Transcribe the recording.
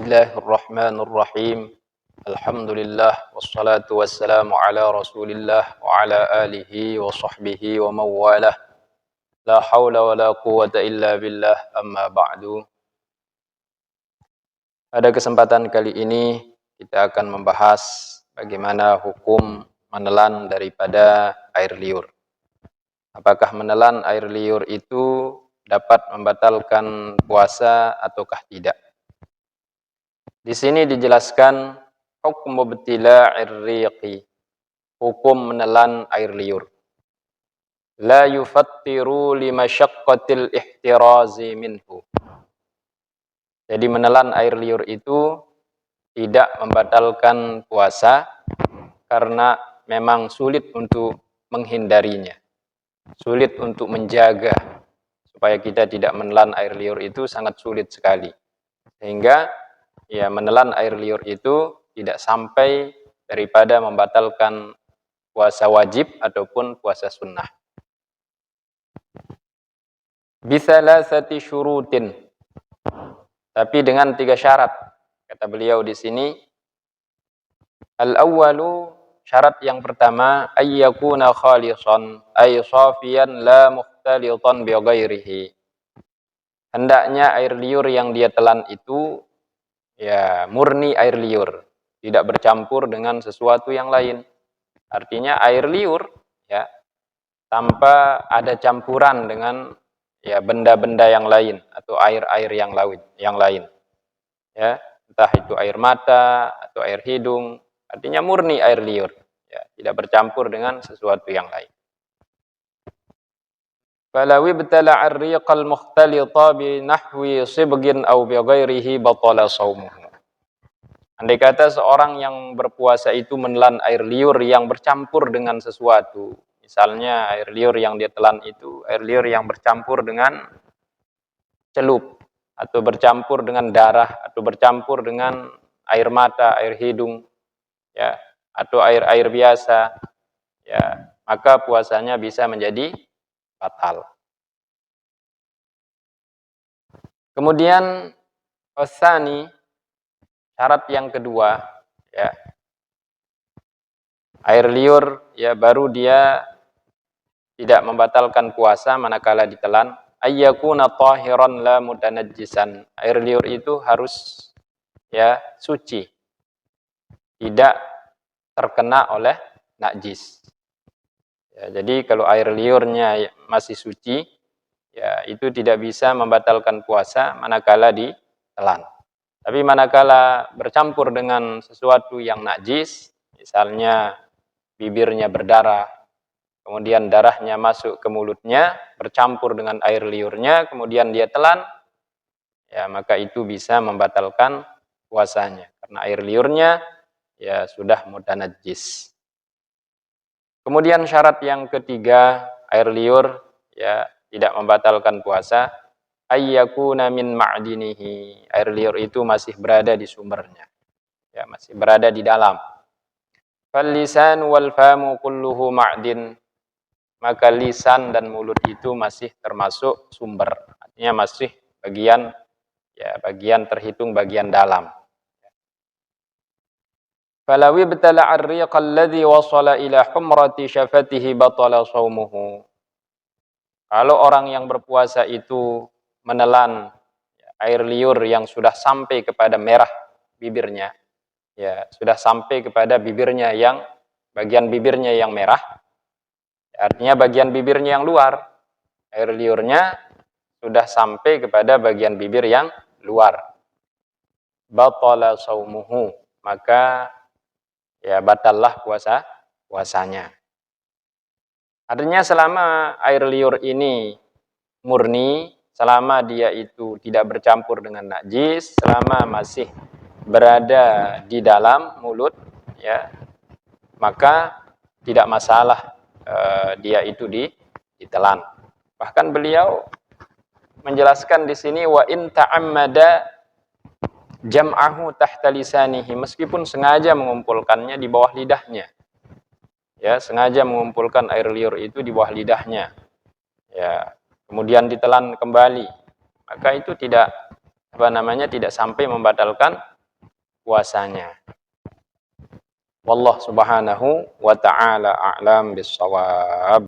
Bismillahirrahmanirrahim. Alhamdulillah wassalatu wassalamu ala Rasulillah wa ala alihi wa sahbihi wa mawalah. La haula wa la quwwata illa billah, amma ba'du. Pada kesempatan kali ini kita akan membahas bagaimana hukum menelan daripada air liur. Apakah menelan air liur itu dapat membatalkan puasa ataukah tidak? Di sini dijelaskan hukum ibtila'ir riqi, hukum menelan air liur. La yufattiru limasyaqqatil ihtirazi minhu. Jadi menelan air liur itu tidak membatalkan puasa karena memang sulit untuk menghindarinya. Sulit untuk menjaga supaya kita tidak menelan air liur itu sangat sulit sekali. Sehingga menelan air liur itu tidak sampai daripada membatalkan puasa wajib ataupun puasa sunnah. Bisalasati syurutin. Tapi dengan 3 syarat. Kata beliau di sini, al-awwalu, syarat yang pertama, ayyakuna khalisan, ay safiyan la mukhtalitan bi ghairihi. Hendaknya air liur yang dia telan itu murni air liur, tidak bercampur dengan sesuatu yang lain. Artinya air liur tanpa ada campuran dengan benda-benda yang lain atau air-air yang lain. Entah itu air mata atau air hidung, artinya murni air liur, tidak bercampur dengan sesuatu yang lain. Falaw ibtala'a ar-riqal mukhtalita bi nahwi sibgin aw bi ghairihi batala shaumuhu. Andai kata seorang yang berpuasa itu menelan air liur yang bercampur dengan sesuatu, misalnya air liur yang dia telan itu air liur yang bercampur dengan celup atau bercampur dengan darah atau bercampur dengan air mata, air hidung, atau air biasa, maka puasanya bisa menjadi batal. Kemudian wasani, syarat yang kedua, air liur baru dia tidak membatalkan puasa manakala ditelan, ayyakuna tahiran la mutanajjisan. Air liur itu harus suci, tidak terkena oleh najis. Jadi kalau air liurnya masih suci, itu tidak bisa membatalkan puasa manakala ditelan. Tapi manakala bercampur dengan sesuatu yang najis, misalnya bibirnya berdarah, kemudian darahnya masuk ke mulutnya, bercampur dengan air liurnya, kemudian dia telan, maka itu bisa membatalkan puasanya. Karena air liurnya sudah mutanajjis. Kemudian syarat yang ketiga, air liur tidak membatalkan puasa, ayyakuna min ma'dinihi. Air liur itu masih berada di sumbernya, masih berada di dalam. Fal lisan wal famu kulluhu ma'din. Maka lisan dan mulut itu masih termasuk sumber. Artinya masih bagian terhitung bagian dalam. Falaw ibtala'a ar-riqa alladhi wasala ila humrati syafatihi batala shaumuhu. Kalau orang yang berpuasa itu menelan air liur yang sudah sampai kepada merah bibirnya, sudah sampai kepada bibirnya bagian bibirnya yang merah, artinya bagian bibirnya yang luar, air liurnya sudah sampai kepada bagian bibir yang luar, batala shaumuhu, maka batallah puasanya. Artinya selama air liur ini murni, selama dia itu tidak bercampur dengan najis, selama masih berada di dalam mulut, maka tidak masalah dia itu ditelan. Bahkan beliau menjelaskan di sini, wa in ta'ammada jam'ahu tahta lisanihi, meskipun sengaja mengumpulkannya di bawah lidahnya. Sengaja mengumpulkan air liur itu di bawah lidahnya. Kemudian ditelan kembali, maka itu tidak sampai membatalkan puasanya. Wallah subhanahu wa ta'ala a'lam bissawab.